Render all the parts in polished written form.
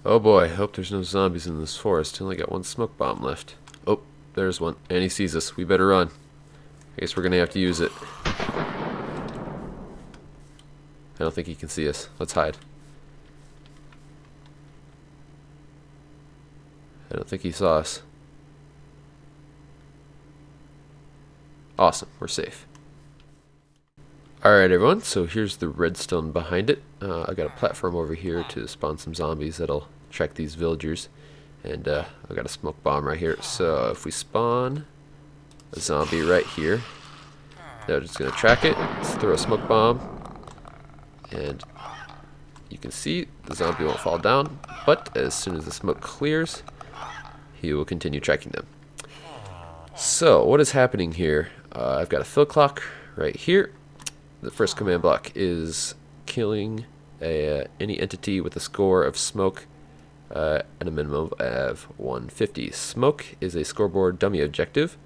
Oh boy, hope there's no zombies in this forest. Only got one smoke bomb left. Oh, there's one. And he sees us. We better run. I guess we're gonna have to use it. I don't think he can see us. Let's hide. I don't think he saw us. Awesome, we're safe. Alright everyone, so here's the redstone behind it. I got a platform over here to spawn some zombies that'll track these villagers. And I got a smoke bomb right here. So if we spawn a zombie right here, they're just going to track it. Let's throw a smoke bomb. And you can see the zombie won't fall down. But as soon as the smoke clears, he will continue tracking them. So what is happening here? I've got a fill clock right here. The first command block is killing any entity with a score of smoke at a minimum of 150. Smoke is a scoreboard dummy objective,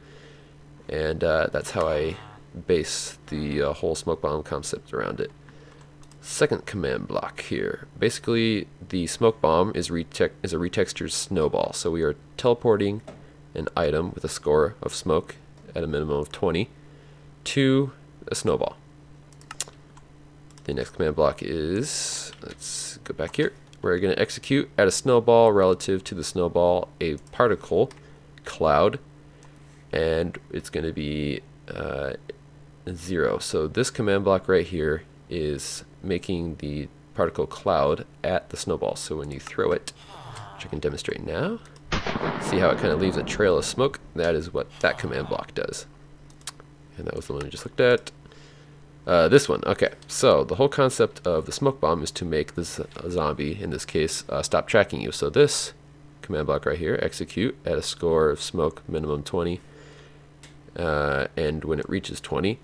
and that's how I base the whole smoke bomb concept around it. Second command block here. Basically, the smoke bomb is a retextured snowball. So we are teleporting an item with a score of smoke at a minimum of 20 to a snowball. The next command block is, let's go back here. We're going to execute at a snowball relative to the snowball a particle cloud, and it's going to be 0. So this command block right here is making the particle cloud at the snowball. So when you throw it, which I can demonstrate now, see how it kind of leaves a trail of smoke? That is what that command block does. And that was the one we just looked at. This one, okay. So the whole concept of the smoke bomb is to make this zombie, in this case, stop tracking you. So this command block right here, execute at a score of smoke minimum 20, and when it reaches 20,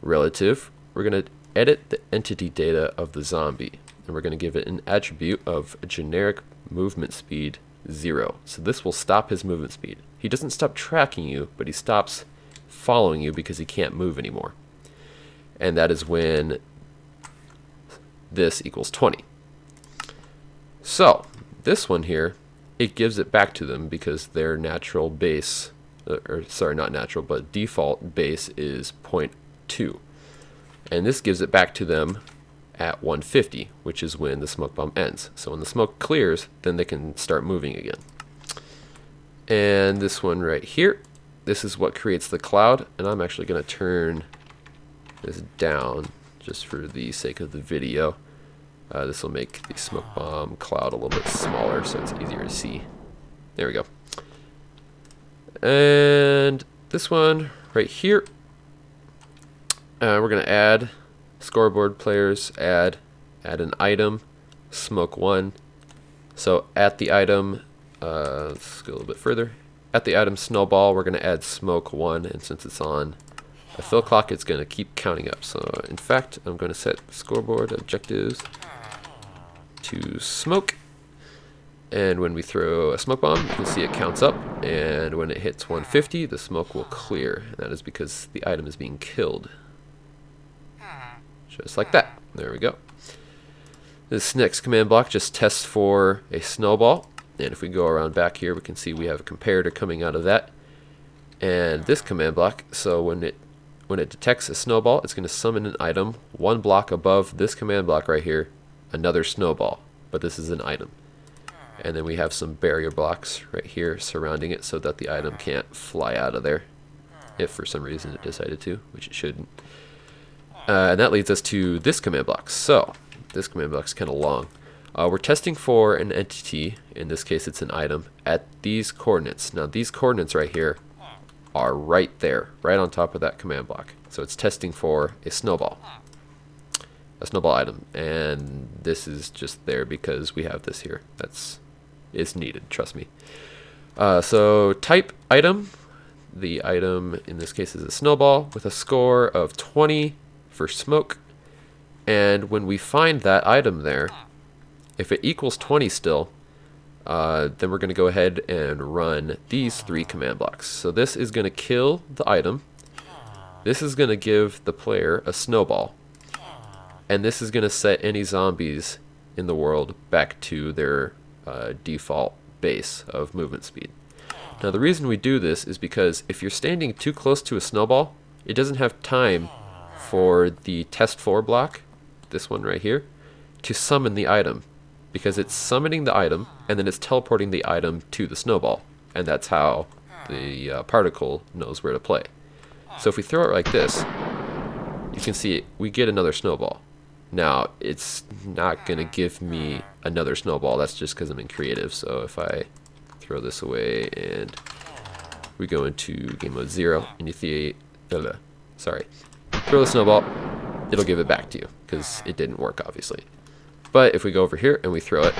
relative, we're going to edit the entity data of the zombie, and we're going to give it an attribute of generic movement speed 0. So this will stop his movement speed. He doesn't stop tracking you, but he stops following you because he can't move anymore. And that is when this equals 20. So this one here, it gives it back to them because their natural base, or sorry, not natural, but default base is 0.2. And this gives it back to them at 150, which is when the smoke bomb ends. So when the smoke clears, then they can start moving again. And this one right here, this is what creates the cloud, and I'm actually going to turn this down just for the sake of the video. This will make the smoke bomb cloud a little bit smaller so it's easier to see. There we go. And this one right here, we're going to add scoreboard players, add an item, smoke 1. So at the item, let's go a little bit further. At the item snowball, we're going to add smoke 1, and since it's on a fill clock, it's going to keep counting up. So in fact, I'm going to set scoreboard objectives to smoke, and when we throw a smoke bomb, you can see it counts up, and when it hits 150, the smoke will clear. And that is because the item is being killed. Just like that. There we go. This next command block just tests for a snowball, and if we go around back here, we can see we have a comparator coming out of that. And this command block, so when it detects a snowball, it's going to summon an item one block above this command block right here, another snowball, but this is an item. And then we have some barrier blocks right here surrounding it so that the item can't fly out of there if for some reason it decided to, which it shouldn't. And that leads us to this command block. So this command block is kind of long. We're testing for an entity, in this case it's an item, at these coordinates. Now these coordinates right here are right there, right on top of that command block. So it's testing for a snowball item, and this is just there because we have this here. It's needed, trust me. So type item, the item in this case is a snowball with a score of 20 for smoke, and when we find that item there, if it equals 20 still, then we're going to go ahead and run these 3 command blocks. So this is going to kill the item, this is going to give the player a snowball, and this is going to set any zombies in the world back to their default base of movement speed. Now the reason we do this is because if you're standing too close to a snowball, it doesn't have time for the test 4 block, this one right here, to summon the item, because it's summoning the item and then it's teleporting the item to the snowball, and that's how the particle knows where to play. So if we throw it like this, you can see we get another snowball. Now it's not going to give me another snowball, that's just because I'm in creative. So if I throw this away and we go into game mode 0 and you throw the snowball, it'll give it back to you because it didn't work obviously. But if we go over here and we throw it,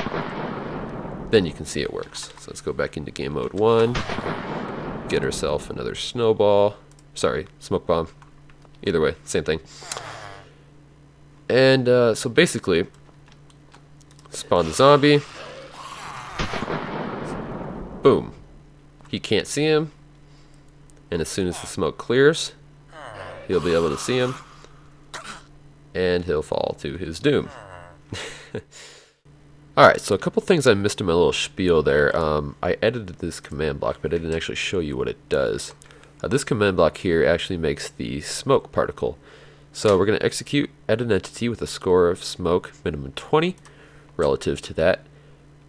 then you can see it works. So let's go back into game mode 1, get ourselves another snowball, smoke bomb, either way, same thing. And so basically, spawn the zombie, boom, he can't see him, and as soon as the smoke clears, he'll be able to see him, and he'll fall to his doom. Alright, so a couple things I missed in my little spiel there. I edited this command block, but I didn't actually show you what it does. This command block here actually makes the smoke particle. So we're going to execute add an entity with a score of smoke minimum 20 relative to that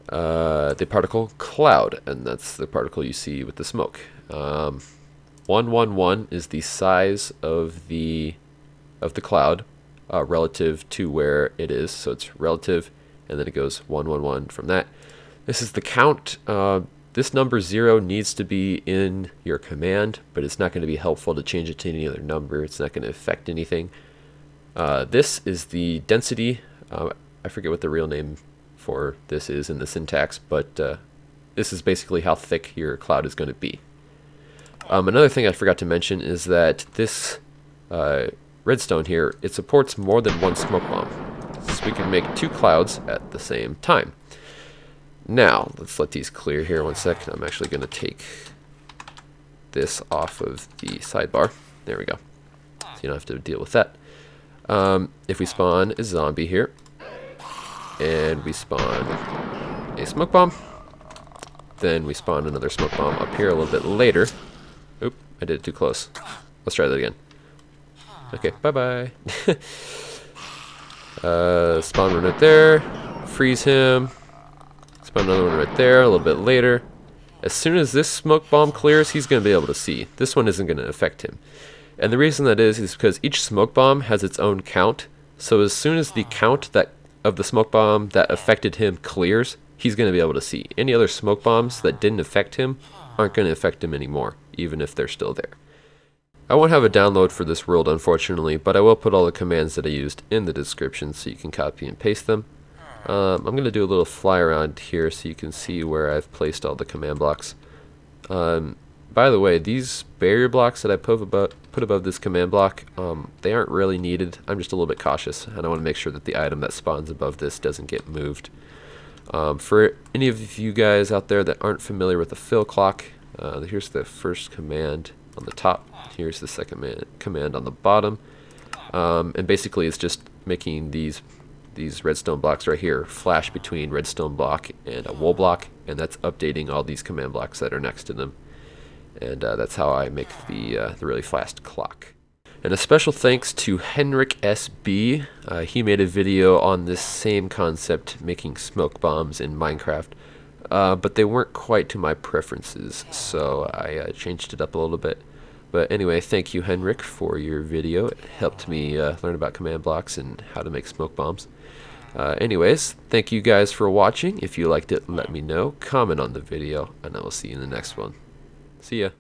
the particle cloud, and that's the particle you see with the smoke. 111 is the size of the cloud relative to where it is, so it's relative, and then it goes 111 from that. This is the count. This number 0 needs to be in your command, but it's not going to be helpful to change it to any other number. It's not going to affect anything. This is the density. I forget what the real name for this is in the syntax, but this is basically how thick your cloud is going to be. Another thing I forgot to mention is that this redstone here, it supports more than one smoke bomb. So we can make 2 clouds at the same time. Now, let's let these clear here 1 second. I'm actually going to take this off of the sidebar. There we go. So you don't have to deal with that. If we spawn a zombie here, and we spawn a smoke bomb, then we spawn another smoke bomb up here a little bit later. Oop, I did it too close. Let's try that again. Okay, bye-bye. Spawn one right there, freeze him, spawn another one right there a little bit later. As soon as this smoke bomb clears, he's going to be able to see. This one isn't going to affect him. And the reason that is because each smoke bomb has its own count. So as soon as the count of the smoke bomb that affected him clears, he's going to be able to see. Any other smoke bombs that didn't affect him aren't going to affect him anymore, even if they're still there. I won't have a download for this world, unfortunately, but I will put all the commands that I used in the description so you can copy and paste them. I'm going to do a little fly around here so you can see where I've placed all the command blocks. By the way, these barrier blocks that I put above this command block, they aren't really needed. I'm just a little bit cautious, and I want to make sure that the item that spawns above this doesn't get moved. For any of you guys out there that aren't familiar with the fill clock, here's the first command on the top. Here's the second command on the bottom. And basically it's just making these redstone blocks right here flash between redstone block and a wool block, and that's updating all these command blocks that are next to them. And that's how I make the really fast clock. And a special thanks to Henrik SB. He made a video on this same concept, making smoke bombs in Minecraft. But they weren't quite to my preferences, so I changed it up a little bit. But anyway, thank you, Henrik, for your video. It helped me learn about command blocks and how to make smoke bombs. Anyways, thank you guys for watching. If you liked it, let me know. Comment on the video, and I will see you in the next one. See ya.